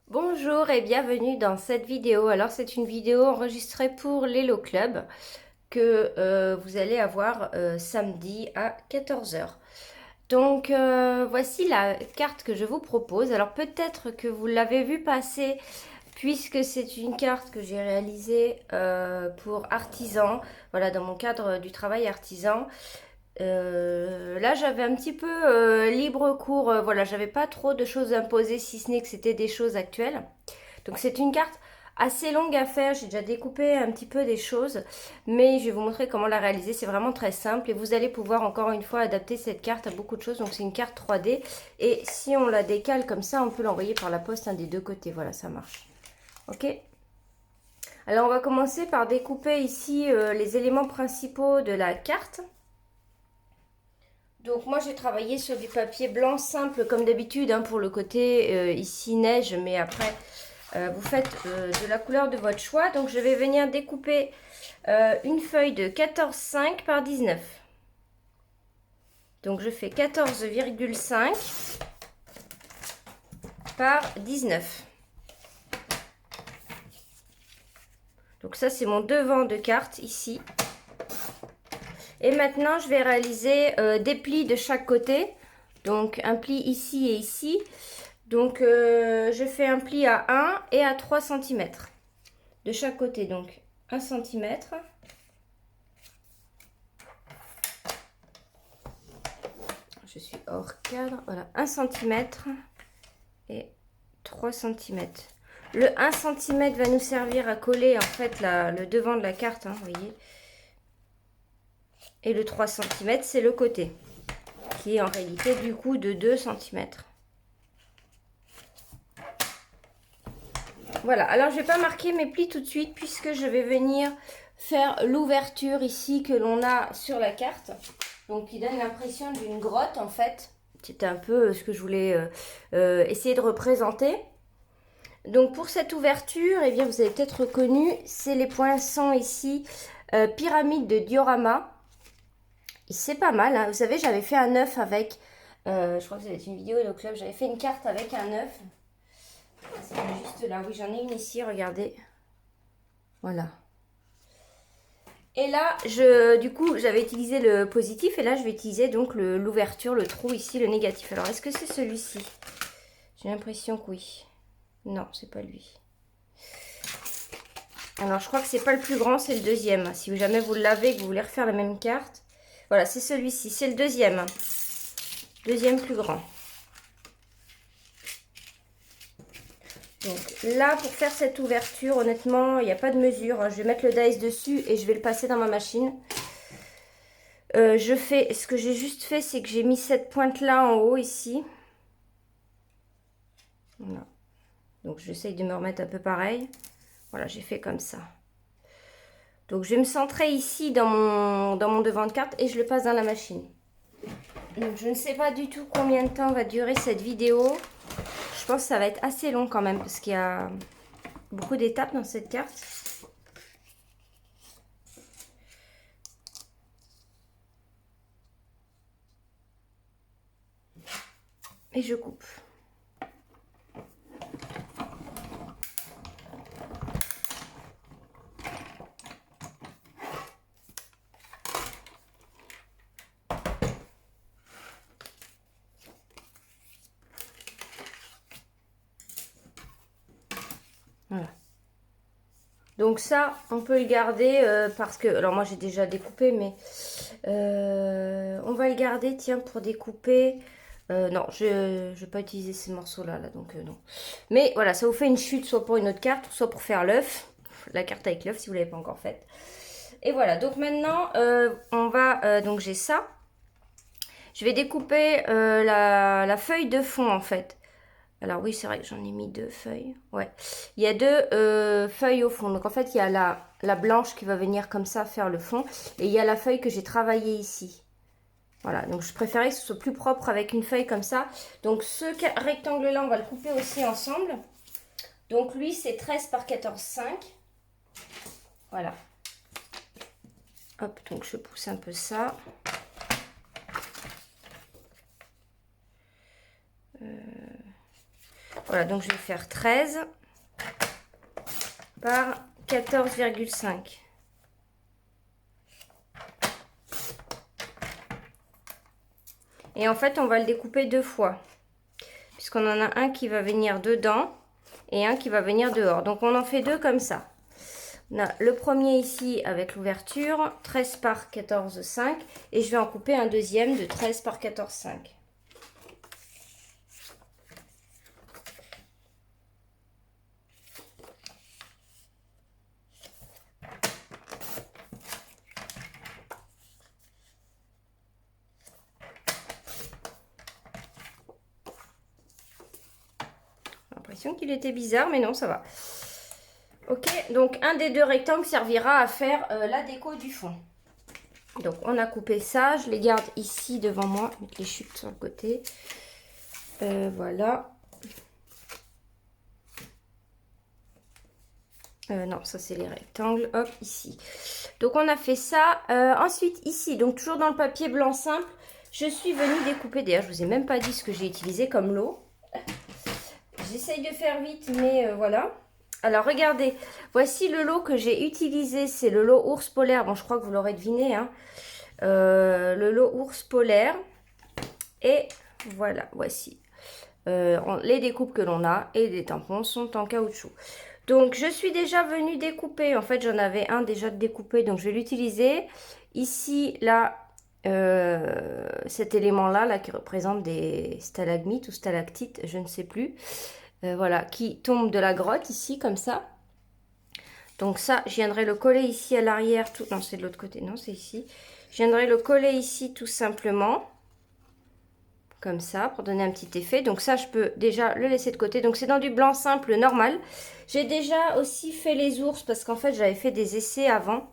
Bonjour et bienvenue dans cette vidéo. Alors c'est une vidéo enregistrée pour l'Hello Club que vous allez avoir samedi à 14 heures. Donc voici la carte que je vous propose. Alors peut-être que vous l'avez vu passer puisque c'est une carte que j'ai réalisée pour artisan, voilà, dans mon cadre du travail artisan. Là j'avais un petit peu libre cours, voilà, j'avais pas trop de choses imposées si ce n'est que c'était des choses actuelles. Donc c'est une carte assez longue à faire, j'ai déjà découpé un petit peu des choses, mais je vais vous montrer comment la réaliser, c'est vraiment très simple et vous allez pouvoir encore une fois adapter cette carte à beaucoup de choses. Donc c'est une carte 3D et si on la décale comme ça, on peut l'envoyer par la poste des deux côtés, voilà, ça marche. Ok. Alors on va commencer par découper ici les éléments principaux de la carte. Donc moi j'ai travaillé sur du papier blanc simple comme d'habitude hein, pour le côté ici neige, mais après vous faites de la couleur de votre choix. Donc je vais venir découper une feuille de 14,5 par 19. Donc je fais 14,5 par 19. Donc ça c'est mon devant de carte ici. Et maintenant je vais réaliser des plis de chaque côté. Donc un pli ici et ici. Donc je fais un pli à 1 et à 3 cm de chaque côté. Donc 1 cm. Je suis hors cadre. Voilà, 1 cm et 3 cm. Le 1 cm va nous servir à coller en fait le devant de la carte, hein, vous voyez. Et le 3 cm, c'est le côté, qui est en réalité du coup de 2 cm. Voilà, alors je vais pas marquer mes plis tout de suite puisque je vais venir faire l'ouverture ici que l'on a sur la carte. Donc qui donne l'impression d'une grotte en fait. C'était un peu ce que je voulais essayer de représenter. Donc pour cette ouverture, eh bien vous avez peut-être reconnu, c'est les poinçons ici, pyramide de diorama. C'est pas mal, hein. Vous savez, j'avais fait un œuf avec, je crois que ça va être une vidéo Hello Club, j'avais fait une carte avec un œuf. C'est juste là, oui j'en ai une ici, regardez. Voilà. Et là, du coup, j'avais utilisé le positif et là, je vais utiliser donc l'ouverture, le trou ici, le négatif. Alors, est-ce que c'est celui-ci? J'ai l'impression que oui. Non, c'est pas lui. Alors, je crois que c'est pas le plus grand, c'est le deuxième. Si jamais vous l'avez et que vous voulez refaire la même carte. Voilà, c'est celui-ci, c'est le deuxième. Deuxième plus grand. Donc là, pour faire cette ouverture, honnêtement, il n'y a pas de mesure. Je vais mettre le dies dessus et je vais le passer dans ma machine. Ce que j'ai juste fait, c'est que j'ai mis cette pointe-là en haut ici. Voilà. Donc j'essaye de me remettre un peu pareil. Voilà, j'ai fait comme ça. Donc je vais me centrer ici dans mon devant de carte et je le passe dans la machine. Donc je ne sais pas du tout combien de temps va durer cette vidéo. Je pense que ça va être assez long quand même parce qu'il y a beaucoup d'étapes dans cette carte. Et je coupe. Voilà. Donc ça, on peut le garder parce que... Alors moi, j'ai déjà découpé, mais... on va le garder, tiens, pour découper... non, je ne vais pas utiliser ces morceaux-là, là, donc non. Mais voilà, ça vous fait une chute, soit pour une autre carte, soit pour faire l'œuf. La carte avec l'œuf, si vous ne l'avez pas encore faite. Et voilà, donc maintenant, on va... donc j'ai ça. Je vais découper la feuille de fond, en fait. Alors oui, c'est vrai que j'en ai mis deux feuilles. Ouais, il y a deux feuilles au fond. Donc en fait, il y a la blanche qui va venir comme ça faire le fond. Et il y a la feuille que j'ai travaillée ici. Voilà, donc je préférais que ce soit plus propre avec une feuille comme ça. Donc ce rectangle-là, on va le couper aussi ensemble. Donc lui, c'est 13 par 14,5. Voilà. Hop, donc je pousse un peu ça. Voilà, donc je vais faire 13 par 14,5. Et en fait, on va le découper 2 fois. Puisqu'on en a un qui va venir dedans et un qui va venir dehors. Donc on en fait 2 comme ça. On a le premier ici avec l'ouverture, 13 par 14,5. Et je vais en couper un deuxième de 13 par 14,5. L'impression qu'il était bizarre, mais non, ça va. Ok, donc un des 2 rectangles servira à faire la déco du fond. Donc on a coupé ça, je les garde ici devant moi, avec les chutes sur le côté. Voilà. Non, ça c'est les rectangles, hop, ici. Donc on a fait ça. Ensuite ici, donc toujours dans le papier blanc simple, je suis venue découper. D'ailleurs, je vous ai même pas dit ce que j'ai utilisé comme lot. J'essaye de faire vite, mais voilà. Alors, regardez. Voici le lot que j'ai utilisé. C'est le lot ours polaire. Bon, je crois que vous l'aurez deviné. Hein. Le lot ours polaire. Et voilà, voici. Les découpes que l'on a et les tampons sont en caoutchouc. Donc, je suis déjà venue découper. En fait, j'en avais un déjà découpé. Donc, je vais l'utiliser. Ici, là, cet élément-là, là, qui représente des stalagmites ou stalactites, je ne sais plus. Voilà, qui tombe de la grotte ici, comme ça. Donc ça, je viendrai le coller ici à l'arrière. Non, c'est de l'autre côté. Non, c'est ici. Je viendrai le coller ici tout simplement. Comme ça, pour donner un petit effet. Donc ça, je peux déjà le laisser de côté. Donc c'est dans du blanc simple, normal. J'ai déjà aussi fait les ours, parce qu'en fait, j'avais fait des essais avant.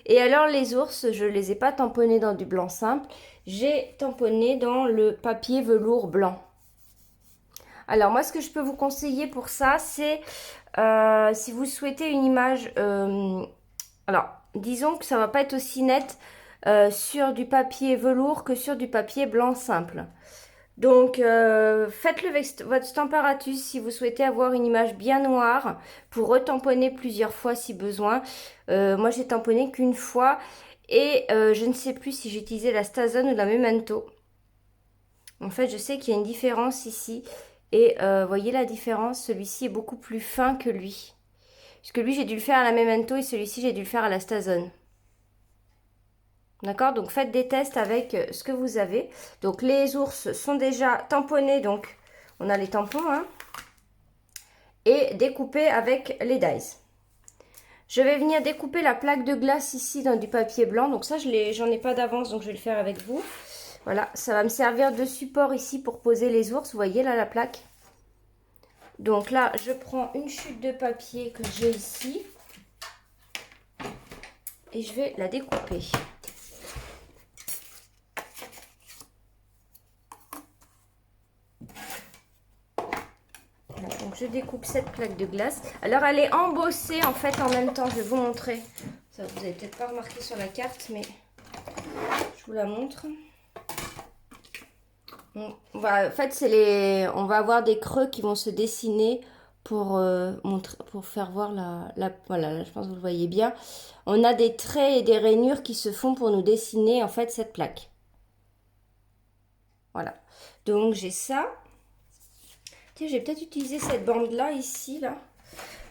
Et alors, les ours, je ne les ai pas tamponnés dans du blanc simple. J'ai tamponné dans le papier velours blanc. Alors, moi, ce que je peux vous conseiller pour ça, c'est si vous souhaitez une image... alors, disons que ça ne va pas être aussi net sur du papier velours que sur du papier blanc simple. Donc, faites-le avec votre Stamparatus si vous souhaitez avoir une image bien noire pour retamponner plusieurs fois si besoin. Moi, j'ai tamponné qu'une fois et je ne sais plus si j'ai utilisé la Stazone ou la Memento. En fait, je sais qu'il y a une différence ici. Et voyez la différence, celui-ci est beaucoup plus fin que lui. Puisque lui, j'ai dû le faire à la Memento et celui-ci, j'ai dû le faire à la Stazone. D'accord? Donc, faites des tests avec ce que vous avez. Donc, les ours sont déjà tamponnés. Donc, on a les tampons. Hein, et découpés avec les dies. Je vais venir découper la plaque de glace ici dans du papier blanc. Donc, ça, j'en ai pas d'avance. Donc, je vais le faire avec vous. Voilà, ça va me servir de support ici pour poser les ours. Vous voyez là la plaque? Donc là, je prends une chute de papier que j'ai ici. Et je vais la découper. Voilà, donc je découpe cette plaque de glace. Alors elle est embossée en fait en même temps. Je vais vous montrer. Ça, vous n'avez peut-être pas remarqué sur la carte, mais je vous la montre. En fait, on va avoir des creux qui vont se dessiner pour faire voir voilà, là, je pense que vous le voyez bien. On a des traits et des rainures qui se font pour nous dessiner en fait cette plaque. Voilà. Donc j'ai ça. Tiens, j'ai peut-être utilisé cette bande là ici là.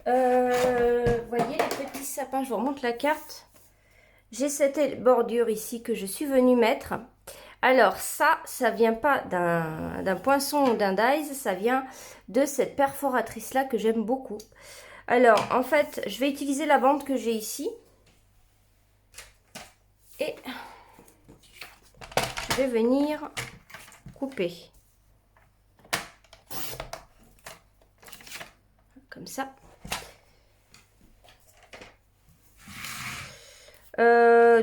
Vous voyez les petits sapins, je vous remonte la carte. J'ai cette bordure ici que je suis venue mettre. Alors ça vient pas d'un poinçon ou d'un dies, ça vient de cette perforatrice là que j'aime beaucoup. Alors en fait, je vais utiliser la bande que j'ai ici. Et je vais venir couper. Comme ça.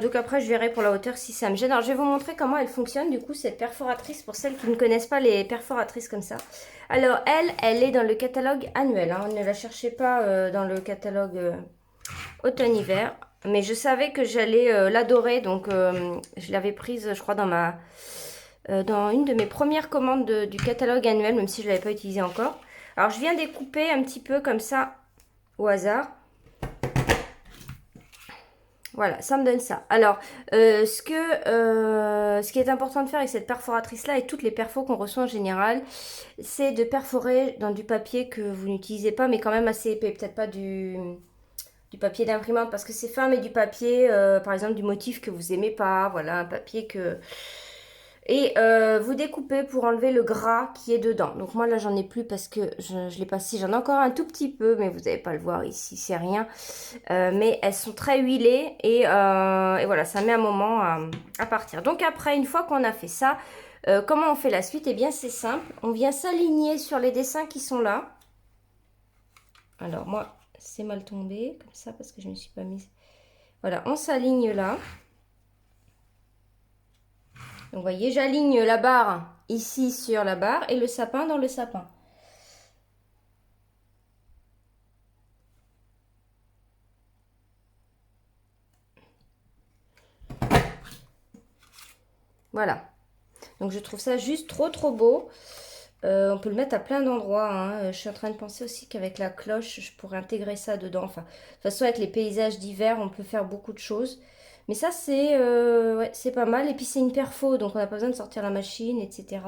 Donc après je verrai pour la hauteur si ça me gêne. Alors je vais vous montrer comment elle fonctionne du coup cette perforatrice pour celles qui ne connaissent pas les perforatrices comme ça. Alors elle est dans le catalogue annuel, hein. Ne la cherchez pas dans le catalogue automne-hiver. Mais je savais que j'allais l'adorer, donc je l'avais prise je crois dans une de mes premières commandes du catalogue annuel, même si je ne l'avais pas utilisée encore. Alors, je viens découper un petit peu comme ça, au hasard. Voilà, ça me donne ça. Alors, ce qui est important de faire avec cette perforatrice-là et toutes les perfos qu'on reçoit en général, c'est de perforer dans du papier que vous n'utilisez pas, mais quand même assez épais. Peut-être pas du papier d'imprimante parce que c'est fin, mais du papier, par exemple, du motif que vous aimez pas. Voilà, un papier que... Et vous découpez pour enlever le gras qui est dedans. Donc moi là j'en ai plus parce que je l'ai passé. J'en ai encore un tout petit peu, mais vous n'allez pas le voir ici, c'est rien. Mais elles sont très huilées et voilà, ça met un moment à partir. Donc après, une fois qu'on a fait ça, comment on fait la suite? Eh bien c'est simple, on vient s'aligner sur les dessins qui sont là. Alors moi, c'est mal tombé comme ça parce que je ne me suis pas mise. Voilà, on s'aligne là. Donc, vous voyez, j'aligne la barre ici sur la barre et le sapin dans le sapin. Voilà. Donc, je trouve ça juste trop beau. On peut le mettre à plein d'endroits. Hein. Je suis en train de penser aussi qu'avec la cloche, je pourrais intégrer ça dedans. Enfin, de toute façon, avec les paysages d'hiver, on peut faire beaucoup de choses. Mais ça, ouais, c'est pas mal. Et puis, c'est une perfo, donc on n'a pas besoin de sortir la machine, etc.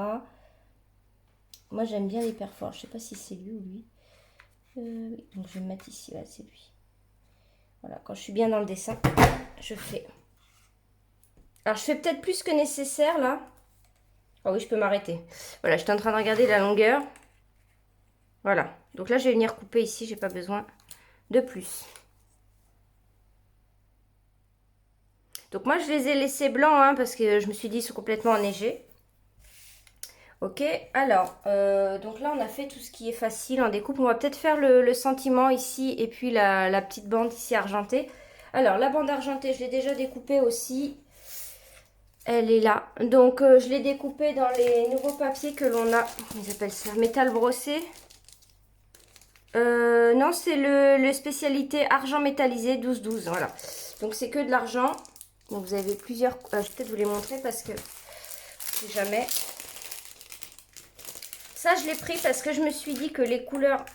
Moi, j'aime bien les perfos. Je sais pas si c'est lui ou lui. Oui, donc je vais me mettre ici. Là, c'est lui. Voilà, quand je suis bien dans le dessin, je fais. Alors, je fais peut-être plus que nécessaire, là. Oh oui, je peux m'arrêter. Voilà, j'étais en train de regarder la longueur. Voilà. Donc là, je vais venir couper ici. J'ai pas besoin de plus. Donc moi, je les ai laissés blancs, hein, parce que je me suis dit, ils sont complètement enneigés. Ok, alors, donc là, on a fait tout ce qui est facile en découpe. On va peut-être faire le sentiment ici et puis la petite bande ici argentée. Alors, la bande argentée, je l'ai déjà découpée aussi. Elle est là. Donc, je l'ai découpée dans les nouveaux papiers que l'on a. Ils appellent ça métal brossé. Non, c'est le spécialité argent métallisé 12-12. Voilà. Donc, c'est que de l'argent. Donc, vous avez plusieurs... je vais peut-être vous les montrer parce que... Si jamais... Ça, je l'ai pris parce que je me suis dit que les couleurs...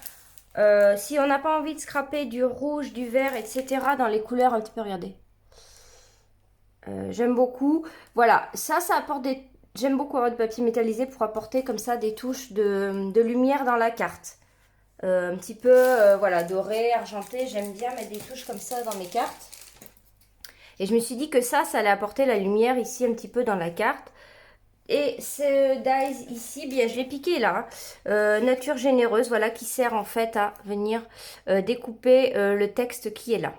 si on n'a pas envie de scraper du rouge, du vert, etc. dans les couleurs un petit peu, regardez. J'aime beaucoup. Voilà, ça apporte des... J'aime beaucoup avoir du papier métallisé pour apporter comme ça des touches de lumière dans la carte. Un petit peu, voilà, doré, argenté. J'aime bien mettre des touches comme ça dans mes cartes. Et je me suis dit que ça allait apporter la lumière ici un petit peu dans la carte. Et ce dies ici, bien, je l'ai piqué là. Nature généreuse, voilà, qui sert en fait à venir découper le texte qui est là.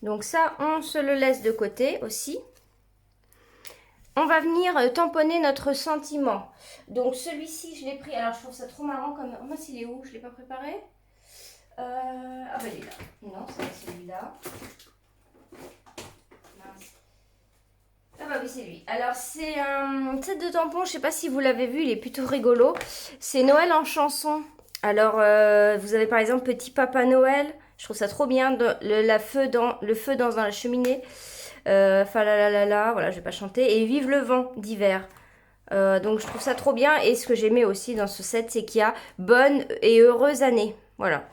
Donc ça, on se le laisse de côté aussi. On va venir tamponner notre sentiment. Donc celui-ci, je l'ai pris. Alors je trouve ça trop marrant comme... Oh, mince, il est où? Je ne l'ai pas préparé. Ah bah il est là. Non, c'est celui-là. Mince. Ah bah oui, c'est lui. Alors c'est un set de tampons. Je ne sais pas si vous l'avez vu, il est plutôt rigolo. C'est Noël en chanson. Alors vous avez par exemple Petit Papa Noël. Je trouve ça trop bien. Le feu dans la cheminée. Fa la la la la, voilà, je vais pas chanter. Et Vive le vent d'hiver. Donc je trouve ça trop bien. Et ce que j'aimais aussi dans ce set, c'est qu'il y a bonne et heureuse année. Voilà.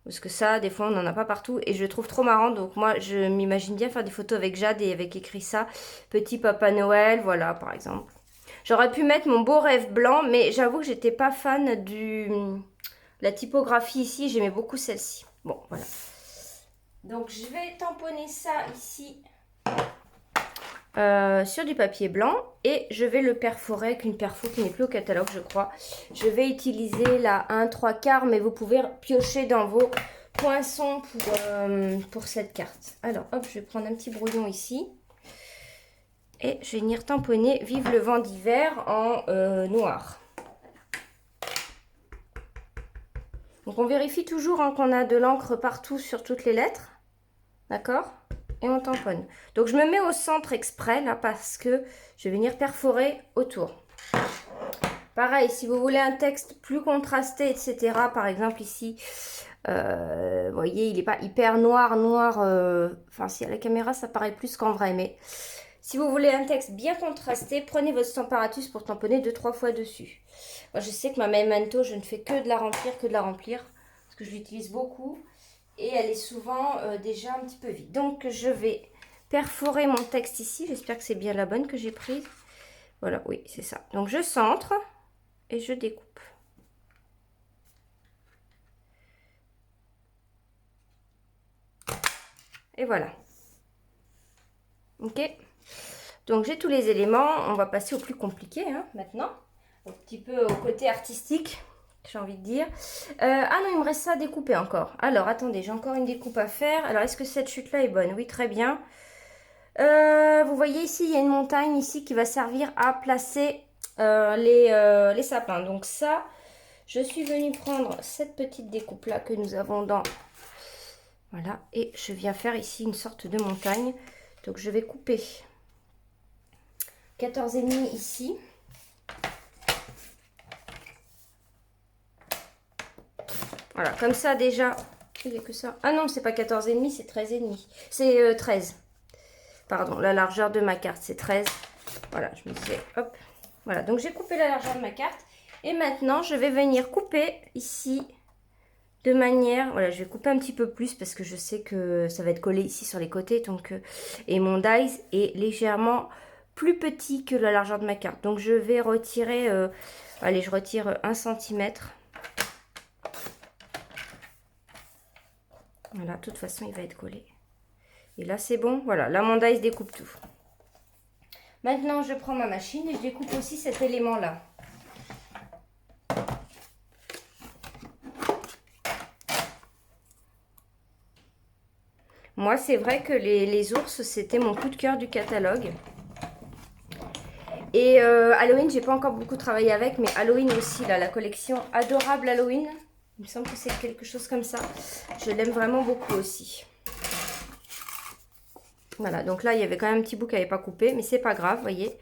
Parce que ça, des fois, on n'en a pas partout. Et je le trouve trop marrant. Donc moi, je m'imagine bien faire des photos avec Jade et avec écrit ça. Petit Papa Noël, voilà, par exemple. J'aurais pu mettre mon beau rêve blanc. Mais j'avoue que j'étais pas fan la typographie ici. J'aimais beaucoup celle-ci. Bon, voilà. Donc je vais tamponner ça ici. Sur du papier blanc et je vais le perforer avec une perfo qui n'est plus au catalogue, je crois. Je vais utiliser la 1/3/4, mais vous pouvez piocher dans vos poinçons pour cette carte. Alors hop, je vais prendre un petit brouillon ici et je vais venir tamponner Vive le vent d'hiver en noir. Donc on vérifie toujours hein, qu'on a de l'encre partout sur toutes les lettres, d'accord? Et on tamponne. Donc je me mets au centre exprès là parce que je vais venir perforer autour. Pareil, si vous voulez un texte plus contrasté, etc. Par exemple ici, vous voyez, il n'est pas hyper noir. Enfin, si à la caméra, ça paraît plus qu'en vrai. Mais Si vous voulez un texte bien contrasté, prenez votre Stamparatus pour tamponner 2-3 fois dessus. Moi, je sais que ma Memento, je ne fais que de la remplir, parce que je l'utilise beaucoup. Et elle est souvent déjà un petit peu vide. Donc, je vais perforer mon texte ici. J'espère que c'est bien la bonne que j'ai prise. Voilà, oui, c'est ça. Donc, je centre et je découpe. Et voilà. Ok. Donc, j'ai tous les éléments. On va passer au plus compliqué maintenant. Un petit peu au côté artistique, j'ai envie de dire. Ah non, il me reste ça à découper encore. Alors, attendez, j'ai encore une découpe à faire. Alors, est-ce que cette chute-là est bonne? Oui, très bien. Vous voyez ici, il y a une montagne ici qui va servir à placer les sapins. Donc ça, je suis venue prendre cette petite découpe-là que nous avons dans... Voilà, et je viens faire ici une sorte de montagne. Donc je vais couper 14,5 ici. Voilà, comme ça déjà... Il n'y a que ça. Ah non, c'est pas 14,5, c'est 13,5. C'est 13. Pardon, la largeur de ma carte, c'est 13. Voilà, je me disais, hop. Voilà, donc j'ai coupé la largeur de ma carte. Et maintenant, je vais venir couper ici de manière... Voilà, je vais couper un petit peu plus parce que je sais que ça va être collé ici sur les côtés. Donc, et mon dies est légèrement plus petit que la largeur de ma carte. Donc, je vais retirer... allez, je retire 1 cm. Voilà, de toute façon, il va être collé. Et là, c'est bon. Voilà, là, mon dies découpe tout. Maintenant, je prends ma machine et je découpe aussi cet élément-là. Moi, c'est vrai que les ours, c'était mon coup de cœur du catalogue. Et Halloween, j'ai pas encore beaucoup travaillé avec, mais Halloween aussi, là, la collection Adorable Halloween. Il me semble que c'est quelque chose comme ça. Je l'aime vraiment beaucoup aussi. Voilà, donc là, il y avait quand même un petit bout qui n'avait pas coupé, mais c'est pas grave, vous voyez.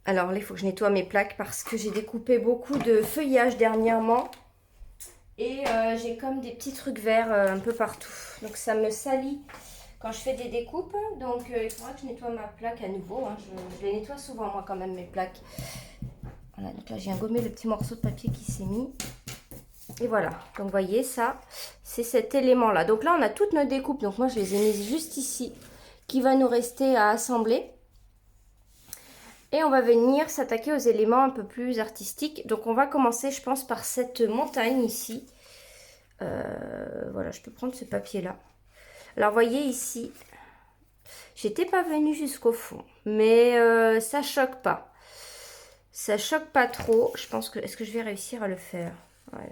Alors là, il faut que je nettoie mes plaques parce que j'ai découpé beaucoup de feuillage dernièrement. Et j'ai comme des petits trucs verts un peu partout. Donc ça me salit quand je fais des découpes. Donc il faudra que je nettoie ma plaque à nouveau. Hein. Je les nettoie souvent moi quand même mes plaques. Voilà, donc là j'ai gommé le petit morceau de papier qui s'est mis. Et voilà, donc vous voyez ça, c'est cet élément là. Donc là on a toutes nos découpes. Donc moi je les ai mises juste ici. Qui va nous rester à assembler. Et on va venir s'attaquer aux éléments un peu plus artistiques. Donc on va commencer je pense par cette montagne ici. Voilà, je peux prendre ce papier-là. Alors, voyez ici, j'étais pas venue jusqu'au fond, mais ça choque pas. Ça choque pas trop. Je pense que... Est-ce que je vais réussir à le faire? Ouais,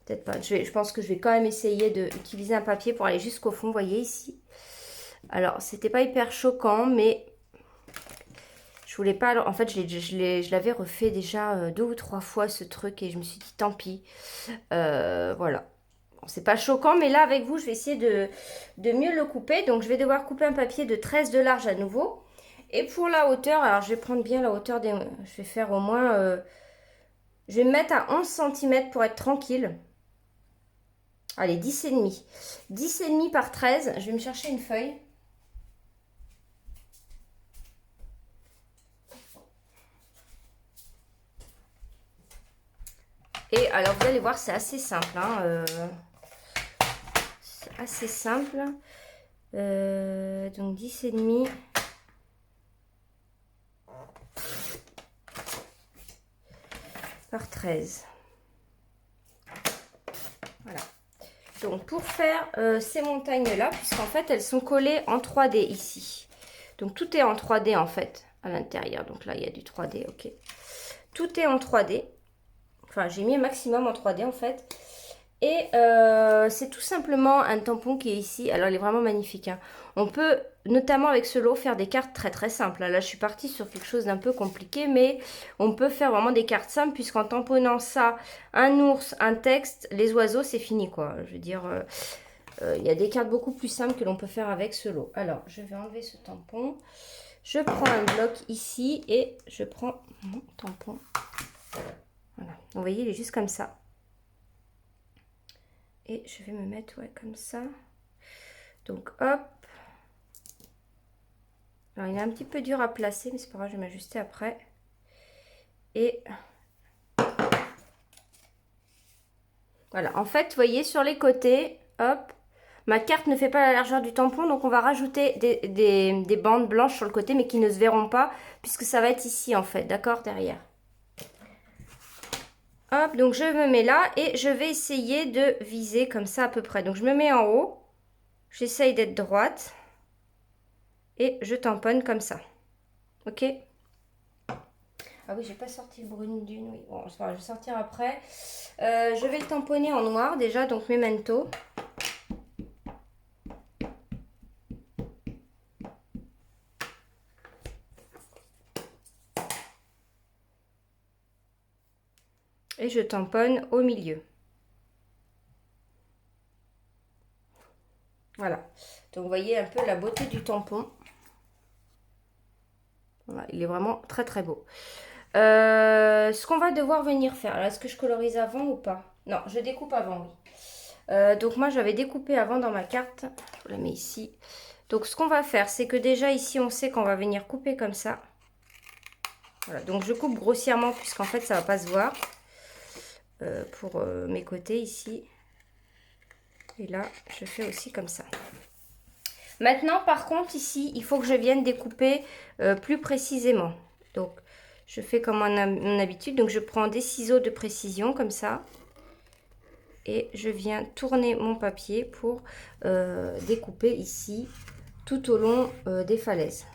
peut-être pas. Je pense que je vais quand même essayer d'utiliser un papier pour aller jusqu'au fond. Vous voyez ici. Alors, c'était pas hyper choquant, mais je voulais pas... Alors, en fait, je l'avais refait déjà 2 ou 3 fois ce truc et je me suis dit, tant pis. Voilà. C'est pas choquant, mais là, avec vous, je vais essayer de mieux le couper. Donc, je vais devoir couper un papier de 13 de large à nouveau. Et pour la hauteur, alors, je vais prendre bien la hauteur des... Je vais faire au moins... je vais me mettre à 11 cm pour être tranquille. Allez, 10,5. 10,5 par 13. Je vais me chercher une feuille. Et alors, vous allez voir, c'est assez simple. Hein, c'est assez simple. Donc, 10,5. Par 13. Voilà. Donc pour faire ces montagnes-là, puisqu'en fait elles sont collées en 3D ici. Donc tout est en 3D en fait à l'intérieur. Donc là il y a du 3D, ok. Tout est en 3D. Enfin j'ai mis un maximum en 3D en fait. Et c'est tout simplement un tampon qui est ici. Alors il est vraiment magnifique. Hein. On peut notamment avec ce lot faire des cartes très très simples. Là je suis partie sur quelque chose d'un peu compliqué. Mais on peut faire vraiment des cartes simples. Puisqu'en tamponnant ça, un ours, un texte, les oiseaux c'est fini quoi. Je veux dire, il y a des cartes beaucoup plus simples que l'on peut faire avec ce lot. Alors je vais enlever ce tampon. Je prends un bloc ici et je prends mon tampon. Voilà. Vous voyez il est juste comme ça. Et je vais me mettre comme ça. Donc hop. Alors, il est un petit peu dur à placer, mais c'est pas grave, je vais m'ajuster après. Et voilà, en fait, vous voyez, sur les côtés, hop, ma carte ne fait pas la largeur du tampon, donc on va rajouter des bandes blanches sur le côté, mais qui ne se verront pas, puisque ça va être ici, en fait, d'accord, derrière. Hop, donc je me mets là, et je vais essayer de viser comme ça à peu près. Donc je me mets en haut, j'essaye d'être droite, et je tamponne comme ça. Ok? Ah oui, j'ai pas sorti le brune d'une. Oui. Bon, je vais sortir après. Je vais le tamponner en noir déjà, donc Memento. Et je tamponne au milieu. Voilà. Donc vous voyez un peu la beauté du tampon. Voilà, il est vraiment très très beau. Ce qu'on va devoir venir faire. Est-ce que je colorise avant ou pas? Non, je découpe avant, oui. Donc moi j'avais découpé avant dans ma carte. Je la mets ici. Donc ce qu'on va faire, c'est que déjà ici on sait qu'on va venir couper comme ça. Voilà, donc je coupe grossièrement puisqu'en fait ça va pas se voir. Pour mes côtés ici. Et là je fais aussi comme ça. Maintenant par contre ici il faut que je vienne découper plus précisément. Donc je fais comme mon habitude. Donc je prends des ciseaux de précision comme ça. Et je viens tourner mon papier pour découper ici tout au long des falaises.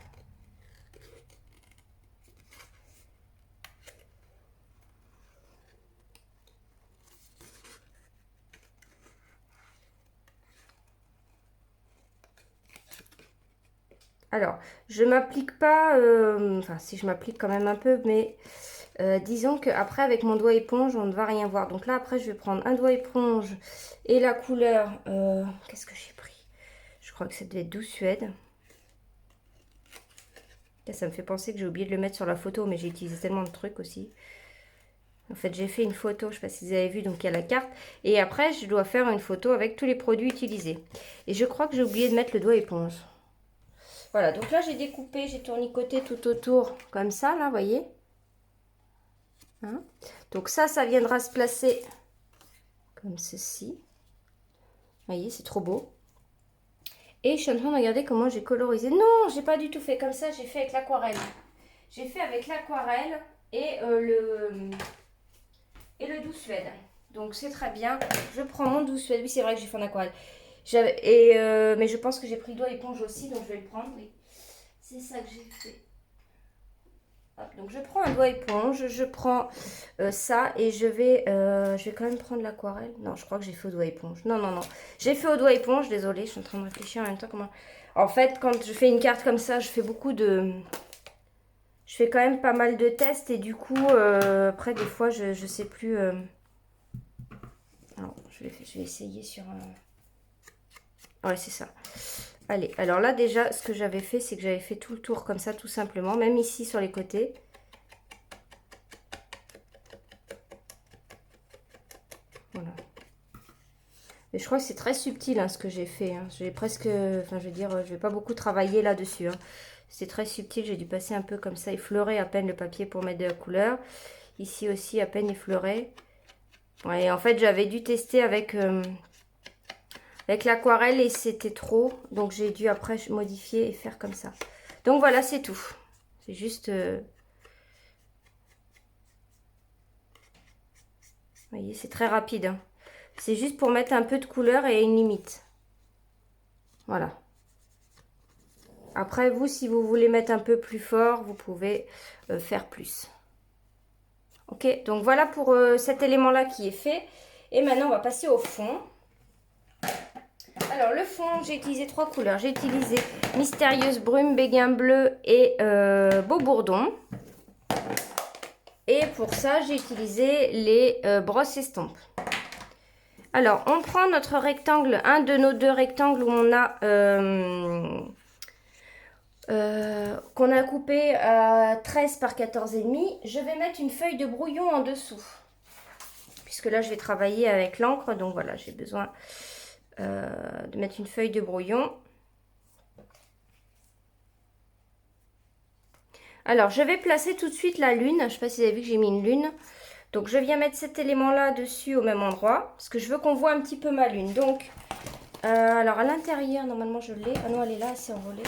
Alors, je m'applique pas, enfin si je m'applique quand même un peu, mais disons qu'après avec mon doigt éponge, on ne va rien voir. Donc là, après, je vais prendre un doigt éponge et la couleur, qu'est-ce que j'ai pris? Je crois que ça devait être Douce Suède. Là, ça me fait penser que j'ai oublié de le mettre sur la photo, mais j'ai utilisé tellement de trucs aussi. En fait, j'ai fait une photo, je ne sais pas si vous avez vu, donc il y a la carte. Et après, je dois faire une photo avec tous les produits utilisés. Et je crois que j'ai oublié de mettre le doigt éponge. Voilà, donc là j'ai découpé, j'ai tournicoté tout autour comme ça, là, vous voyez. Hein, donc ça viendra se placer comme ceci. Vous voyez, c'est trop beau. Et je suis en train de regarder comment j'ai colorisé. Non, j'ai pas du tout fait comme ça, j'ai fait avec l'aquarelle. J'ai fait avec l'aquarelle et le Douce Suède. Donc c'est très bien. Je prends mon Douce Suède. Oui, c'est vrai que j'ai fait en aquarelle. Mais je pense que j'ai pris le doigt éponge aussi, donc je vais le prendre. Oui. C'est ça que j'ai fait. Hop, donc je prends un doigt éponge, je prends ça et je vais quand même prendre l'aquarelle. Non, je crois que j'ai fait au doigt éponge. Non, non, non. J'ai fait au doigt éponge, désolée, je suis en train de réfléchir en même temps comment... En fait, quand je fais une carte comme ça, je fais beaucoup de... Je fais quand même pas mal de tests et du coup, après, des fois, je sais plus... Alors, je vais essayer sur un... Ouais, c'est ça. Allez, alors là, déjà, ce que j'avais fait, c'est que j'avais fait tout le tour comme ça, tout simplement. Même ici, sur les côtés. Voilà. Mais je crois que c'est très subtil, hein, ce que j'ai fait. Hein. J'ai presque... Enfin, je veux dire, je vais pas beaucoup travailler là-dessus. Hein. C'est très subtil. J'ai dû passer un peu comme ça, effleurer à peine le papier pour mettre de la couleur. Ici aussi, à peine effleuré. Ouais, en fait, j'avais dû tester avec l'aquarelle et c'était trop. Donc, j'ai dû après modifier et faire comme ça. Donc, voilà, c'est tout. C'est juste... Vous voyez, c'est très rapide. Hein. C'est juste pour mettre un peu de couleur et une limite. Voilà. Après, vous, si vous voulez mettre un peu plus fort, vous pouvez faire plus. Ok, donc voilà pour cet élément-là qui est fait. Et maintenant, on va passer au fond. Alors, le fond, j'ai utilisé 3 couleurs. J'ai utilisé Mystérieuse Brume, Béguin Bleu et Beau Bourdon. Et pour ça, j'ai utilisé les brosses estampes. Alors, on prend notre rectangle, un de nos 2 rectangles où on a... qu'on a coupé à 13 par 14,5. Je vais mettre une feuille de brouillon en dessous. Puisque là, je vais travailler avec l'encre. Donc voilà, j'ai besoin de mettre une feuille de brouillon. Alors, je vais placer tout de suite la lune. Je ne sais pas si vous avez vu que j'ai mis une lune. Donc, je viens mettre cet élément-là dessus au même endroit. Parce que je veux qu'on voit un petit peu ma lune. Donc, alors à l'intérieur, normalement, je l'ai. Ah non, elle est là, elle s'est envolée.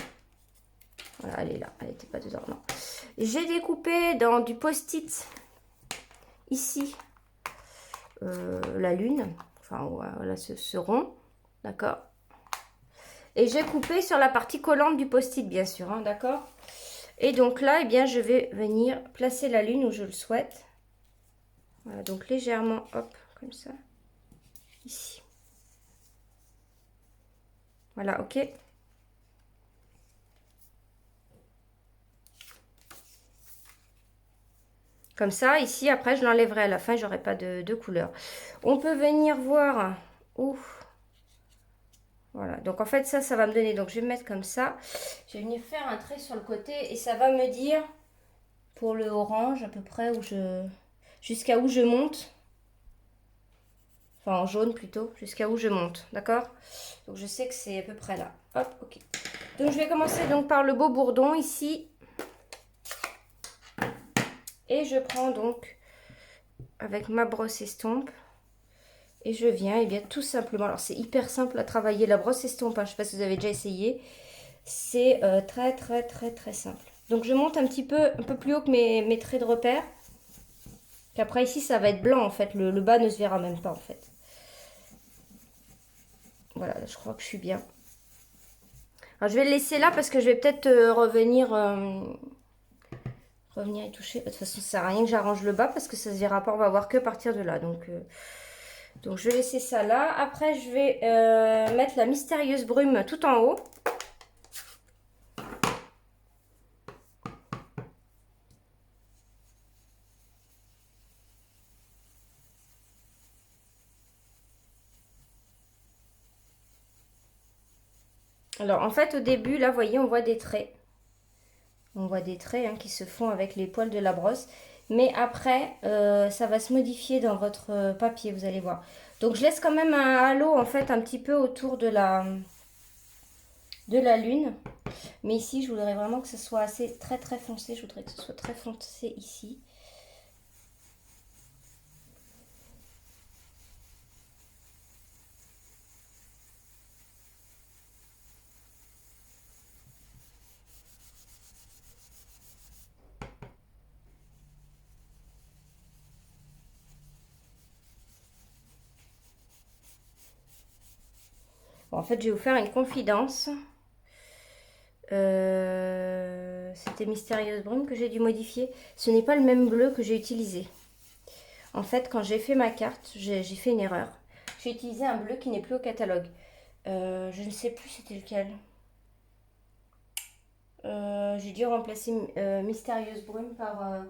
Voilà, elle est là. Elle n'était pas dedans, non. J'ai découpé dans du post-it, ici, la lune. Enfin, voilà, ce rond. D'accord. Et j'ai coupé sur la partie collante du post-it, bien sûr. Hein, d'accord. Et donc là, eh bien, je vais venir placer la lune où je le souhaite. Voilà, donc légèrement, hop, comme ça. Ici. Voilà, ok. Comme ça, ici, après, je l'enlèverai à la fin, j'aurai pas de couleur. On peut venir voir où... Voilà, donc en fait, ça va me donner... Donc, je vais me mettre comme ça. Je vais venir faire un trait sur le côté et ça va me dire, pour le orange, à peu près, où jusqu'à où je monte. Enfin, en jaune plutôt, jusqu'à où je monte, d'accord? Donc, je sais que c'est à peu près là. Hop, ok. Donc, je vais commencer donc par le beau bourdon, ici. Et je prends donc, avec ma brosse estompe, et je viens, et bien tout simplement, alors c'est hyper simple à travailler, la brosse estompe, hein, je ne sais pas si vous avez déjà essayé, c'est très simple. Donc je monte un peu plus haut que mes traits de repère, qu'après ici ça va être blanc en fait, le bas ne se verra même pas en fait. Voilà, je crois que je suis bien. Alors je vais le laisser là parce que je vais peut-être revenir y toucher. De toute façon, ça sert à rien que j'arrange le bas parce que ça se verra pas, on va voir que partir de là. Donc je vais laisser ça là. Après, je vais mettre la mystérieuse brume tout en haut. Alors, en fait, au début, là, vous voyez, on voit des traits. On voit des traits hein, qui se font avec les poils de la brosse. Mais après, ça va se modifier dans votre papier, vous allez voir. Donc, je laisse quand même un halo, en fait, un petit peu autour de la lune. Mais ici, je voudrais vraiment que ce soit assez très foncé. Je voudrais que ce soit très foncé ici. Bon, en fait, je vais vous faire une confidence. C'était Mystérieuse Brume que j'ai dû modifier. Ce n'est pas le même bleu que j'ai utilisé. En fait, quand j'ai fait ma carte, j'ai fait une erreur. J'ai utilisé un bleu qui n'est plus au catalogue. Je ne sais plus c'était lequel. J'ai dû remplacer Mystérieuse Brume par...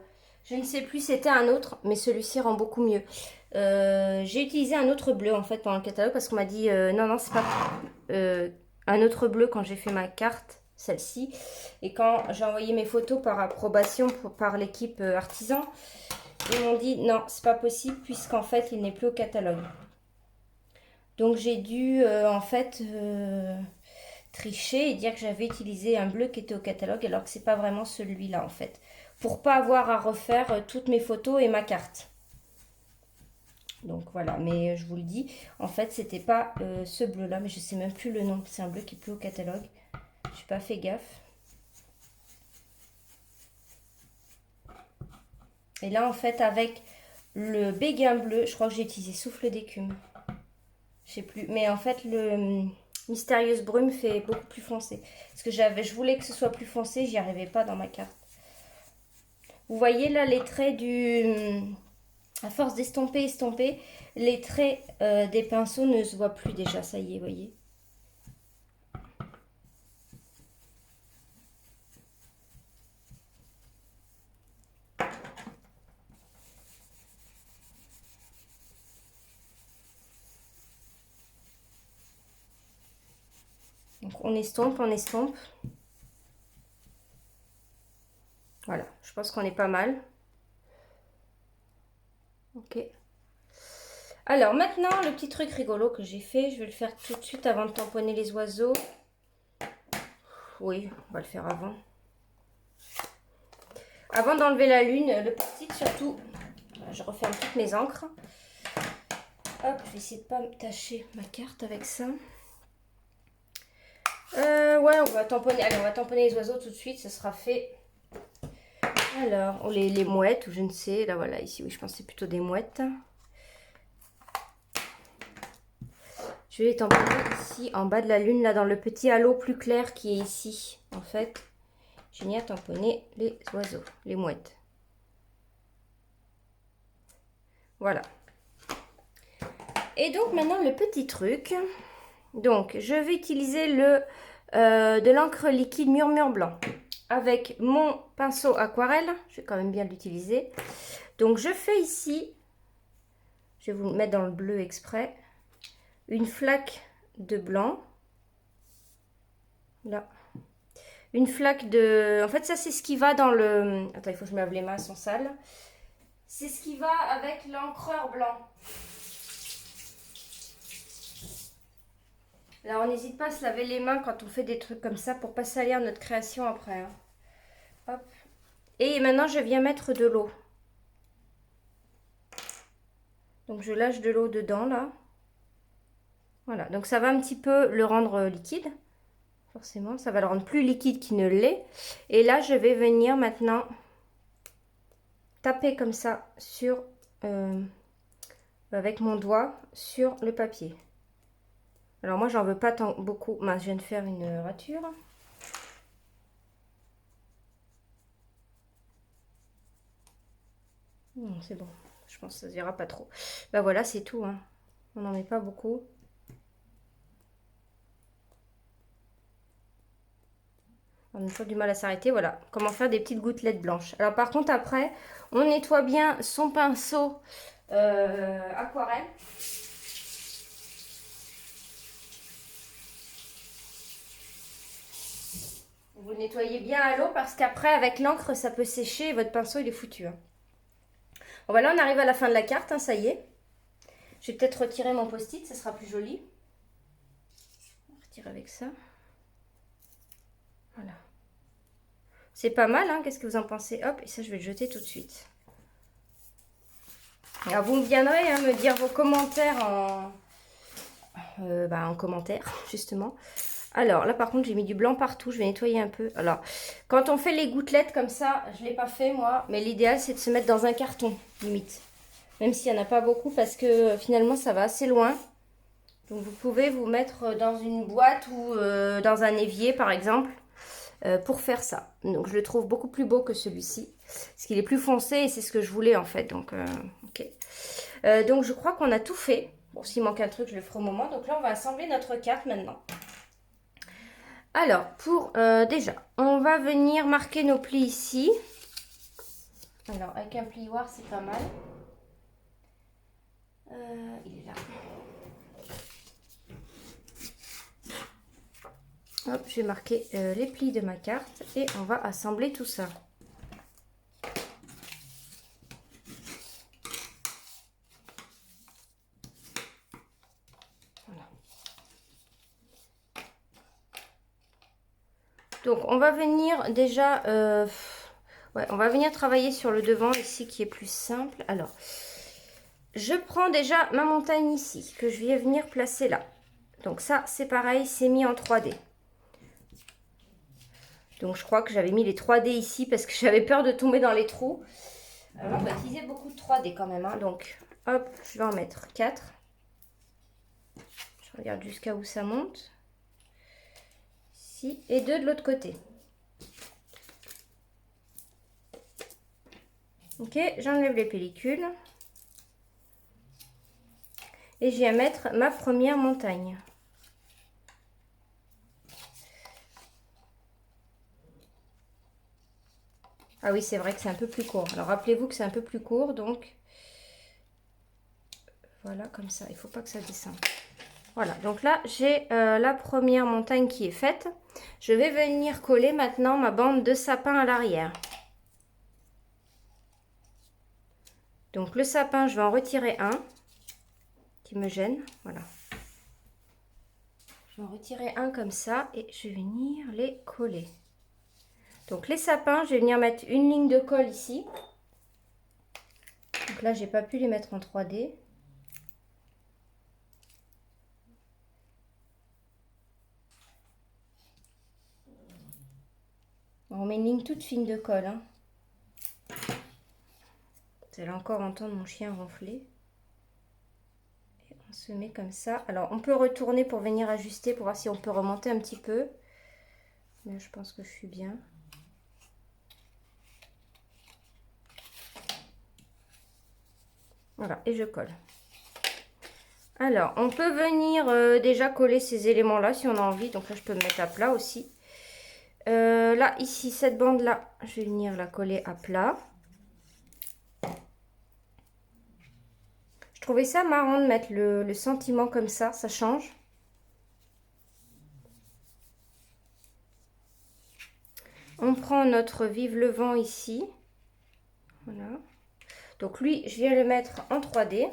je ne sais plus, c'était un autre, mais celui-ci rend beaucoup mieux. J'ai utilisé un autre bleu en fait pendant le catalogue parce qu'on m'a dit non, c'est pas un autre bleu quand j'ai fait ma carte, celle-ci. Et quand j'ai envoyé mes photos par approbation par l'équipe artisan, ils m'ont dit non, c'est pas possible puisqu'en fait il n'est plus au catalogue. Donc j'ai dû en fait tricher et dire que j'avais utilisé un bleu qui était au catalogue alors que c'est pas vraiment celui-là en fait. Pour pas avoir à refaire toutes mes photos et ma carte. Donc voilà, mais je vous le dis, en fait c'était pas ce bleu là, mais je sais même plus le nom. C'est un bleu qui est plus au catalogue. Je n'ai pas fait gaffe. Et là en fait avec le béguin bleu, je crois que j'ai utilisé souffle d'écume. Je sais plus, mais en fait le Mystérieuse Brume fait beaucoup plus foncé. Parce que je voulais que ce soit plus foncé, j'y arrivais pas dans ma carte. Vous voyez là les traits à force d'estomper, les traits des pinceaux ne se voient plus déjà, ça y est, vous voyez. Donc on estompe, on estompe. Voilà, je pense qu'on est pas mal. Ok. Alors maintenant, le petit truc rigolo que j'ai fait, je vais le faire tout de suite avant de tamponner les oiseaux. Oui, on va le faire avant. avant d'enlever la lune, le post-it surtout, je referme toutes mes encres. Hop, je vais essayer de pas me tacher ma carte avec ça. Ouais, on va tamponner. Allez, on va tamponner les oiseaux tout de suite, ça sera fait. Alors, oh, les mouettes, ou je ne sais. Là, voilà, ici, oui, je pense que c'est plutôt des mouettes. Je vais les tamponner ici, en bas de la lune, là, dans le petit halo plus clair qui est ici. En fait, j'ai mis à tamponner les oiseaux, les mouettes. Voilà. Et donc, maintenant, le petit truc. Donc, je vais utiliser de l'encre liquide Murmure Blanc avec mon pinceau aquarelle. Je vais quand même bien l'utiliser. Donc, je fais ici, je vais vous le mettre dans le bleu exprès, une flaque de blanc. Là. Une flaque de... En fait, ça, c'est ce qui va dans le... Attends, il faut que je me lave les mains, elles sont sales. C'est ce qui va avec l'encreur blanc. Alors, on n'hésite pas à se laver les mains quand on fait des trucs comme ça pour pas salir notre création après. Hein. Hop. Et maintenant, je viens mettre de l'eau. Donc, je lâche de l'eau dedans, là. Voilà. Donc, ça va un petit peu le rendre liquide. Forcément, ça va le rendre plus liquide qu'il ne l'est. Et là, je vais venir maintenant taper comme ça sur... avec mon doigt sur le papier. Alors moi, j'en veux pas tant beaucoup. Mince, je viens de faire une rature. C'est bon. Je pense que ça se verra pas trop. Bah voilà, c'est tout. Hein. On n'en met pas beaucoup. On n'a pas du mal à s'arrêter. Voilà. Comment faire des petites gouttelettes blanches. Alors par contre, après, on nettoie bien son pinceau aquarelle. Vous le nettoyez bien à l'eau parce qu'après, avec l'encre, ça peut sécher et votre pinceau, il est foutu. Hein. Bon, voilà, on arrive à la fin de la carte, hein, ça y est. Je vais peut-être retirer mon post-it, ça sera plus joli. On va retirer avec ça. Voilà. C'est pas mal, hein, qu'est-ce que vous en pensez? Hop, et ça, je vais le jeter tout de suite. Alors, vous me viendrez me dire vos commentaires en commentaire, justement. Alors, là, par contre, j'ai mis du blanc partout. Je vais nettoyer un peu. Alors, quand on fait les gouttelettes comme ça, je ne l'ai pas fait, moi. Mais l'idéal, c'est de se mettre dans un carton, limite. Même s'il n'y en a pas beaucoup, parce que finalement, ça va assez loin. Donc, vous pouvez vous mettre dans une boîte ou dans un évier, par exemple, pour faire ça. Donc, je le trouve beaucoup plus beau que celui-ci. Parce qu'il est plus foncé et c'est ce que je voulais, en fait. Donc, ok. Donc, je crois qu'on a tout fait. Bon, s'il manque un truc, je le ferai au moment. Donc là, on va assembler notre carte maintenant. Alors, pour déjà, on va venir marquer nos plis ici. Alors, avec un plioir, c'est pas mal. Il est là. Hop, je vais marquer les plis de ma carte et on va assembler tout ça. Voilà. Donc, on va venir déjà... ouais, on va venir travailler sur le devant ici qui est plus simple. Alors, je prends déjà ma montagne ici que je vais venir placer là. Donc ça, c'est pareil, c'est mis en 3D. Donc je crois que j'avais mis les 3D ici parce que j'avais peur de tomber dans les trous. Alors, on va utiliser beaucoup de 3D quand même. Hein. Donc hop, je vais en mettre 4. Je regarde jusqu'à où ça monte. Ici et 2 de l'autre côté. Ok, j'enlève les pellicules. Et je viens mettre ma première montagne. Ah oui, c'est vrai que c'est un peu plus court. Alors, rappelez-vous que c'est un peu plus court, donc voilà, comme ça. Il ne faut pas que ça descende. Voilà, donc là, j'ai la première montagne qui est faite. Je vais venir coller maintenant ma bande de sapin à l'arrière. Donc, le sapin, je vais en retirer un qui me gêne. Voilà. Je vais en retirer un comme ça et je vais venir les coller. Donc les sapins, je vais venir mettre une ligne de colle ici. Donc là, j'ai pas pu les mettre en 3D. On met une ligne toute fine de colle. Hein. Vous allez encore entendre mon chien ronfler. Et on se met comme ça. Alors, on peut retourner pour venir ajuster, pour voir si on peut remonter un petit peu. Mais je pense que je suis bien. Voilà, et je colle. Alors, on peut venir déjà coller ces éléments-là si on a envie. Donc là, je peux me mettre à plat aussi. Là, ici, cette bande-là, je vais venir la coller à plat. Je trouvais ça marrant de mettre le sentiment comme ça change. On prend notre vive le vent ici. Voilà. Donc lui, je viens le mettre en 3D.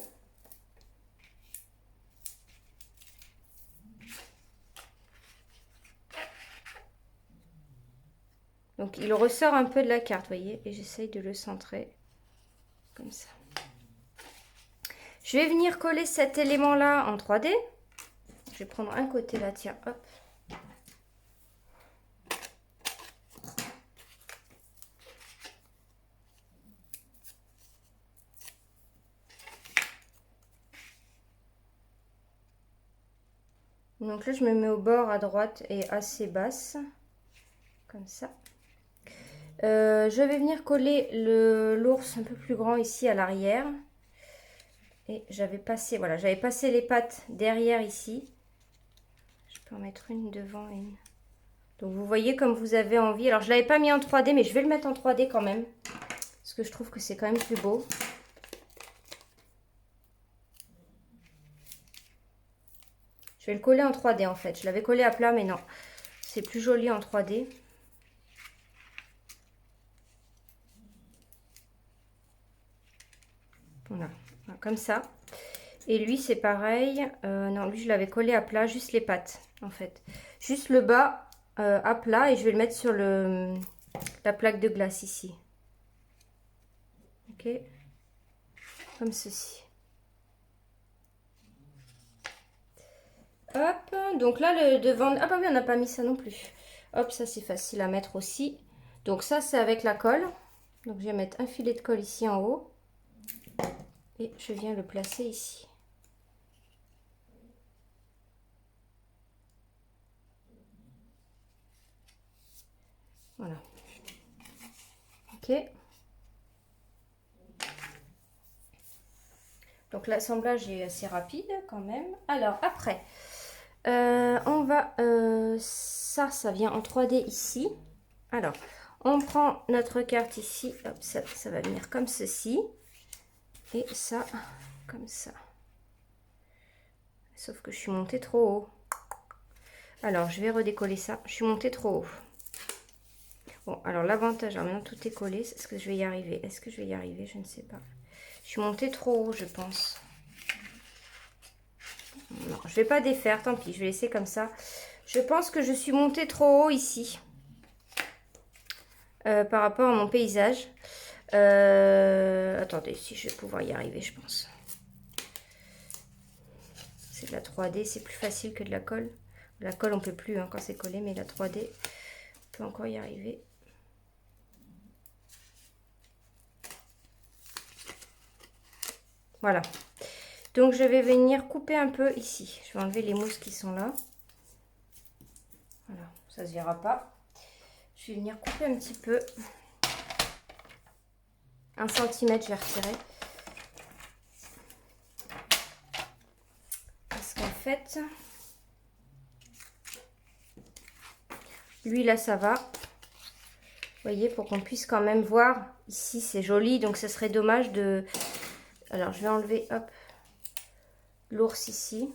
Donc il ressort un peu de la carte, vous voyez, et j'essaye de le centrer comme ça. Je vais venir coller cet élément-là en 3D. Je vais prendre un côté là, tiens, hop. Donc là, je me mets au bord à droite et assez basse, comme ça. Je vais venir coller l'ours un peu plus grand ici à l'arrière. Et j'avais passé, voilà, j'avais passé les pattes derrière ici. Je peux en mettre une devant et une. Donc vous voyez comme vous avez envie. Alors je ne l'avais pas mis en 3D, mais je vais le mettre en 3D quand même. Parce que je trouve que c'est quand même plus beau. Je vais le coller en 3D en fait. Je l'avais collé à plat, mais non. C'est plus joli en 3D. Voilà, comme ça. Et lui, c'est pareil. Non, lui, je l'avais collé à plat, juste les pattes, en fait. Juste le bas à plat et je vais le mettre sur la plaque de glace ici. Ok. Comme ceci. Hop, donc là, le devant... Ah bah oui, on n'a pas mis ça non plus. Hop, ça, c'est facile à mettre aussi. Donc ça, c'est avec la colle. Donc je vais mettre un filet de colle ici en haut. Et je viens le placer ici. Voilà. Ok. Donc l'assemblage est assez rapide quand même. Alors après, on va... ça vient en 3D ici. Alors, on prend notre carte ici. Hop, ça va venir comme ceci. Et ça, comme ça. Sauf que je suis montée trop haut. Alors, je vais redécoller ça. Je suis montée trop haut. Bon, alors l'avantage, alors maintenant tout est collé. Est-ce que je vais y arriver? Est-ce que je vais y arriver? Je ne sais pas. Je suis montée trop haut, je pense. Non, je vais pas défaire, tant pis. Je vais laisser comme ça. Je pense que je suis montée trop haut ici. Par rapport à mon paysage. Attendez, si je vais pouvoir y arriver, je pense. C'est de la 3D, c'est plus facile que de la colle. La colle, on peut plus hein, quand c'est collé, mais la 3D, on peut encore y arriver. Voilà. Donc, je vais venir couper un peu ici. Je vais enlever les mousses qui sont là. Voilà, ça se verra pas. Je vais venir couper un petit peu. 1 cm, je vais retirer. Parce qu'en fait, lui là, ça va. Vous voyez, pour qu'on puisse quand même voir. Ici, c'est joli, donc ce serait dommage de... Alors, je vais enlever, hop, l'ours ici.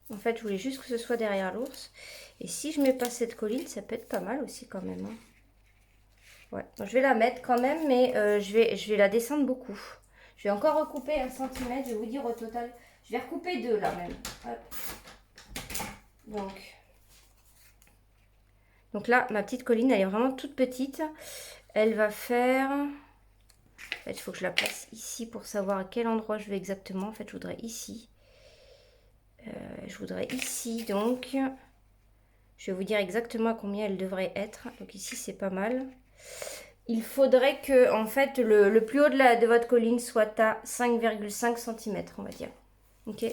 En fait, je voulais juste que ce soit derrière l'ours. Et si je mets pas cette colline, ça peut être pas mal aussi quand même. Hein. Ouais, donc, je vais la mettre quand même, mais je vais la descendre beaucoup. Je vais encore recouper 1 cm, je vais vous dire au total. Je vais recouper 2 là même. Hop. Donc là, ma petite colline, elle est vraiment toute petite. Elle va faire... En fait, il faut que je la place ici pour savoir à quel endroit je vais exactement. En fait, je voudrais ici. Donc... Je vais vous dire exactement à combien elle devrait être. Donc ici, c'est pas mal. Il faudrait que, en fait, le plus haut de votre colline soit à 5,5 cm, on va dire. Ok.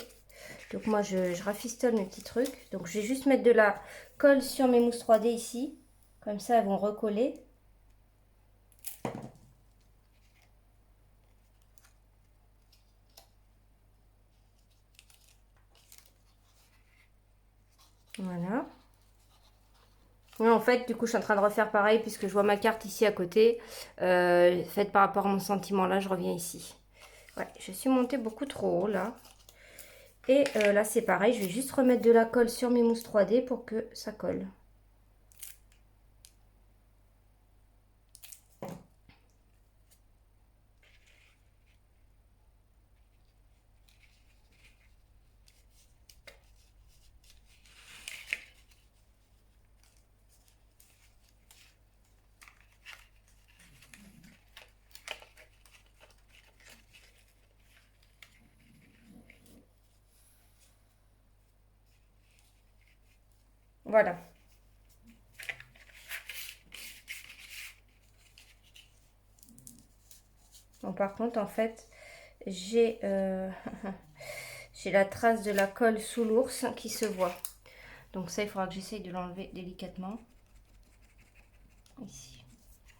Donc moi, je rafistole mes petits trucs. Donc je vais juste mettre de la colle sur mes mousses 3D ici. Comme ça, elles vont recoller. Voilà. Et en fait, du coup, je suis en train de refaire pareil puisque je vois ma carte ici à côté. Faites par rapport à mon sentiment là, je reviens ici. Ouais, je suis montée beaucoup trop haut là. Et là, c'est pareil, je vais juste remettre de la colle sur mes mousses 3D pour que ça colle. Voilà. Bon, par contre, en fait, j'ai j'ai la trace de la colle sous l'ours qui se voit. Donc ça, il faudra que j'essaye de l'enlever délicatement. Ici.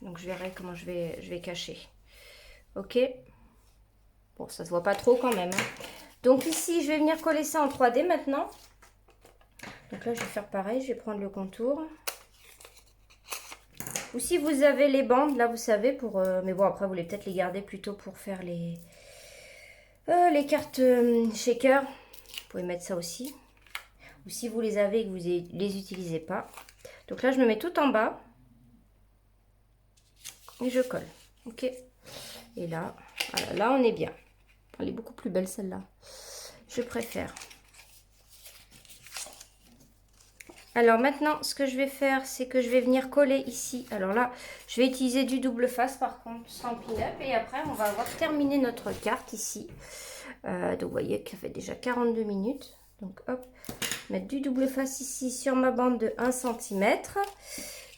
Donc je verrai comment je vais cacher. Ok. Bon, ça se voit pas trop quand même. Hein. Donc ici, je vais venir coller ça en 3D maintenant. Donc là, je vais faire pareil. Je vais prendre le contour. Ou si vous avez les bandes, là, vous savez, pour... mais bon, après, vous voulez peut-être les garder plutôt pour faire les cartes shaker. Vous pouvez mettre ça aussi. Ou si vous les avez et que vous les utilisez pas. Donc là, je me mets tout en bas. Et je colle. Ok. Et là, voilà, là, on est bien. Elle est beaucoup plus belle, celle-là. Je préfère. Alors maintenant, ce que je vais faire, c'est que je vais venir coller ici. Alors là, je vais utiliser du double face par contre, sans pin-up. Et après, on va avoir terminé notre carte ici. Donc vous voyez que ça fait déjà 42 minutes. Donc hop, mettre du double face ici sur ma bande de 1 cm.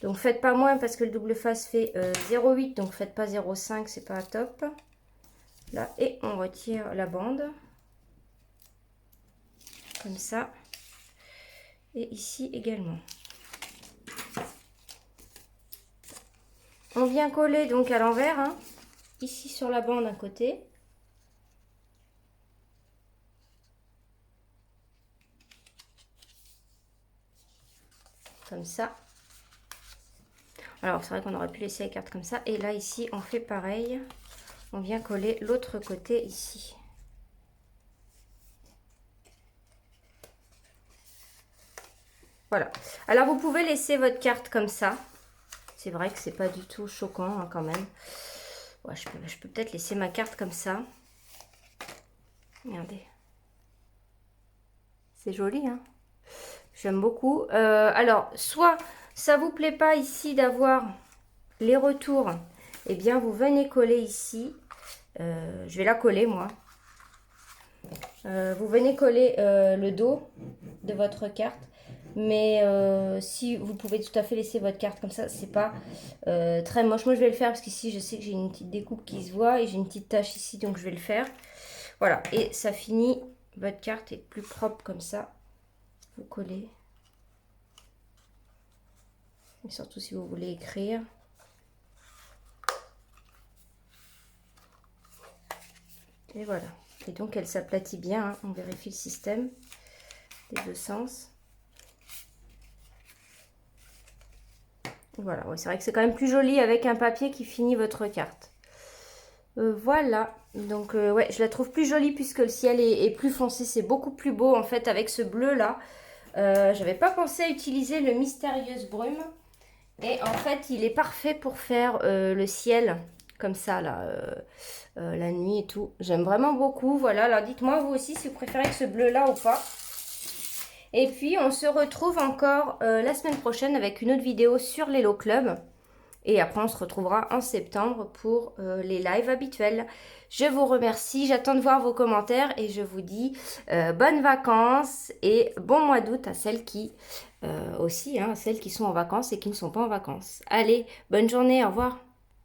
Donc faites pas moins parce que le double face fait 0,8. Donc faites pas 0,5, c'est pas top. Là, et on retire la bande. Comme ça. Et ici également. On vient coller donc à l'envers, hein, ici sur la bande d'un côté. Comme ça. Alors c'est vrai qu'on aurait pu laisser les cartes comme ça. Et là ici on fait pareil. On vient coller l'autre côté ici. Voilà. Alors vous pouvez laisser votre carte comme ça. C'est vrai que c'est pas du tout choquant hein, quand même. Ouais, je peux peut-être laisser ma carte comme ça. Regardez. C'est joli, hein. J'aime beaucoup. Alors, soit ça vous plaît pas ici d'avoir les retours, eh bien vous venez coller ici. Je vais la coller moi. Vous venez coller le dos de votre carte. Mais si vous pouvez tout à fait laisser votre carte comme ça, c'est pas très moche. Moi je vais le faire parce qu'ici je sais que j'ai une petite découpe qui se voit et j'ai une petite tache ici, donc je vais le faire. Voilà, et ça finit, votre carte est plus propre comme ça. Vous collez. Et surtout si vous voulez écrire. Et voilà. Et donc elle s'aplatit bien, hein. On vérifie le système des deux sens. Voilà, ouais, c'est vrai que c'est quand même plus joli avec un papier qui finit votre carte. Voilà, donc ouais, je la trouve plus jolie puisque le ciel est plus foncé, c'est beaucoup plus beau en fait avec ce bleu là. J'avais pas pensé à utiliser le Mystérieuse Brume et en fait il est parfait pour faire le ciel comme ça là, la nuit et tout. J'aime vraiment beaucoup, voilà, alors dites-moi vous aussi si vous préférez ce bleu là ou pas. Et puis, on se retrouve encore la semaine prochaine avec une autre vidéo sur l'Hello Club. Et après, on se retrouvera en septembre pour les lives habituels. Je vous remercie, j'attends de voir vos commentaires et je vous dis bonnes vacances et bon mois d'août à celles qui aussi, hein, celles qui sont en vacances et qui ne sont pas en vacances. Allez, bonne journée, au revoir.